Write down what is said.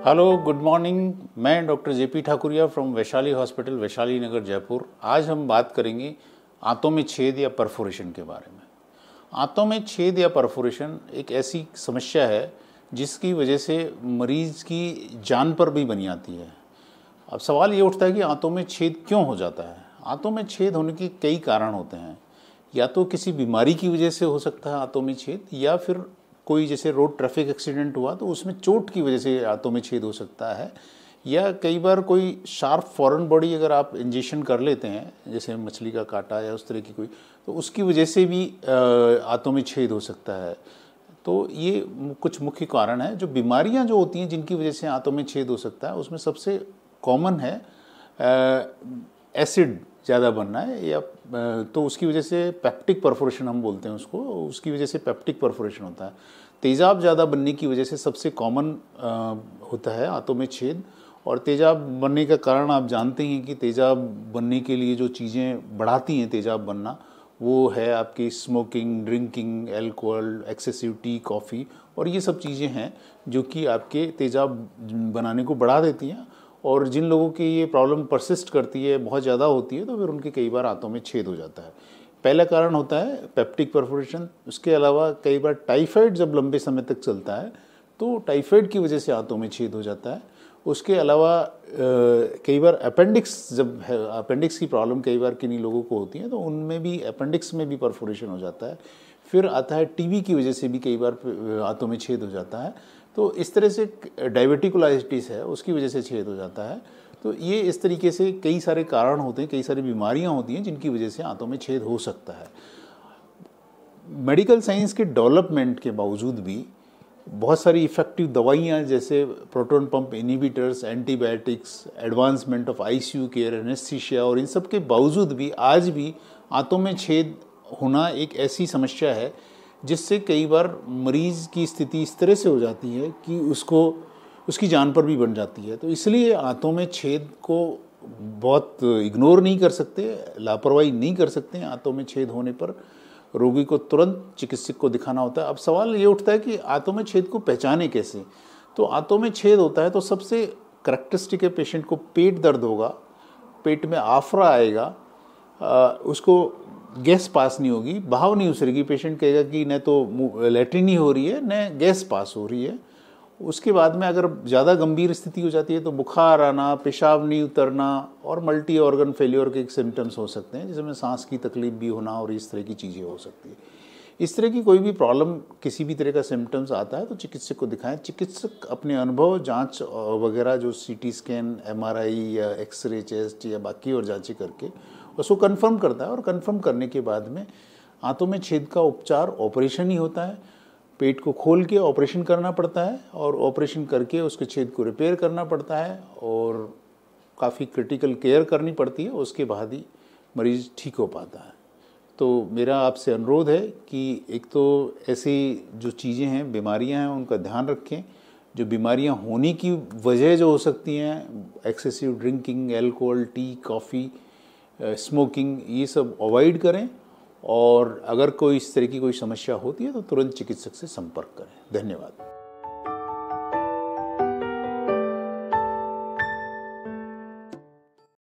Hello, good morning. मैं doctor JP Thakuria from Vaishali hospital, Vaishali Nagar, Jaipur. आज हम बात करेंगे आंतों में छेद या परफोरेशन के बारे में। आंतों में छेद या परफोरेशन एक ऐसी समस्या है जिसकी वजह से मरीज़ की जान पर भी बनी आती है। अब सवाल ये उठता है कि आंतों में छेद क्यों हो जाता है। आंतों में छेद होने के कई कारण होते हैं। या तो किसी बीमारी की वजह से हो सकता है आंतों में छेद, या फिर कोई जैसे रोड ट्रैफिक एक्सीडेंट हुआ तो उसमें चोट की वजह से आंतों में छेद हो सकता है। या कई बार कोई शार्प फॉरेन बॉडी अगर आप इंजेक्शन कर लेते हैं, जैसे मछली का कांटा या उस तरह की कोई, तो उसकी वजह से भी आंतों में छेद हो सकता है। तो ये कुछ मुख्य कारण हैं। जो बीमारियां जो होती हैं जिनकी वजह से आंतों में छेद हो सकता है, उसमें सबसे कॉमन है एसिड ज़्यादा बनना है, या तो उसकी वजह से पेप्टिक परफोरेशन हम बोलते हैं उसको, उसकी वजह से पेप्टिक परफोरेशन होता है। तेज़ाब ज़्यादा बनने की वजह से सबसे कॉमन होता है आंतों में छेद। और तेज़ाब बनने का कारण आप जानते हैं कि तेज़ाब बनने के लिए जो चीज़ें बढ़ाती हैं तेज़ाब बनना, वो है आपकी smoking, drinking, alcohol, excessive T, coffee, और ये सब चीज़ें हैं जो कि आपके तेज़ाब बनाने को बढ़ा देती हैं। और जिन लोगों की ये प्रॉब्लम परसिस्ट करती है, बहुत ज़्यादा होती है, तो फिर उनके कई बार आंतों में छेद हो जाता है। पहला कारण होता है पेप्टिक परफोरेशन। उसके अलावा कई बार टाइफाइड जब लंबे समय तक चलता है तो टाइफाइड की वजह से आंतों में छेद हो जाता है। उसके अलावा कई बार अपेंडिक्स, जब है अपेंडिक्स की प्रॉब्लम कई बार किन्हीं लोगों को होती है तो उनमें भी अपेंडिक्स में भी परफोरेशन हो जाता है। फिर आता है टीबी की वजह से भी कई बार आंतों में छेद हो जाता है। तो इस तरह से डायबिटिकुलाइटिस है, उसकी वजह से छेद हो जाता है। तो ये इस तरीके से कई सारे कारण होते हैं, कई सारी बीमारियां होती हैं जिनकी वजह से आंतों में छेद हो सकता है। मेडिकल साइंस के डेवलपमेंट के बावजूद भी बहुत सारी इफ़ेक्टिव दवाइयाँ जैसे proton pump inhibitors, antibiotics, advancement of ICU care, anaesthesia, और इन सब के बावजूद भी आज भी आंतों में छेद होना एक ऐसी समस्या है जिससे कई बार मरीज़ की स्थिति इस तरह से हो जाती है कि उसकी जान पर भी बन जाती है। तो इसलिए आंतों में छेद को बहुत इग्नोर नहीं कर सकते, लापरवाही नहीं कर सकते। आंतों में छेद होने पर रोगी को तुरंत चिकित्सक को दिखाना होता है। अब सवाल ये उठता है कि आंतों में छेद को पहचाने कैसे। तो आंतों में छेद होता है तो सबसे करेक्टरिस्टिक है, पेशेंट को पेट दर्द होगा, पेट में आफरा आएगा, उसको गैस पास नहीं होगी, बहाव नहीं उतरेगी। पेशेंट कहेगा कि न तो लैट्रिन ही हो रही है न गैस पास हो रही है। उसके बाद में अगर ज़्यादा गंभीर स्थिति हो जाती है तो बुखार आना, पेशाब नहीं उतरना, और मल्टी ऑर्गन फेलियर के सिम्टम्स हो सकते हैं, जिसमें सांस की तकलीफ भी होना और इस तरह की चीज़ें हो सकती है। इस तरह की कोई भी प्रॉब्लम, किसी भी तरह का सिम्टम्स आता है तो चिकित्सक को दिखाएं। चिकित्सक अपने अनुभव, जांच वगैरह, जो सीटी स्कैन, एमआरआई या एक्सरे, चेस्ट या बाकी और जांचें करके उसको कंफर्म करता है। और कंफर्म करने के बाद में आंतों में छेद का उपचार ऑपरेशन ही होता है। पेट को खोल के ऑपरेशन करना पड़ता है और ऑपरेशन करके उसके छेद को रिपेयर करना पड़ता है और काफ़ी क्रिटिकल केयर करनी पड़ती है। उसके बाद ही मरीज़ ठीक हो पाता है। तो मेरा आपसे अनुरोध है कि एक तो ऐसी जो चीज़ें हैं, बीमारियां हैं, उनका ध्यान रखें। जो बीमारियां होने की वजह जो हो सकती हैं, excessive drinking, alcohol, T, coffee, smoking, ये सब अवॉइड करें। और अगर कोई इस तरह की कोई समस्या होती है तो तुरंत चिकित्सक से संपर्क करें। धन्यवाद।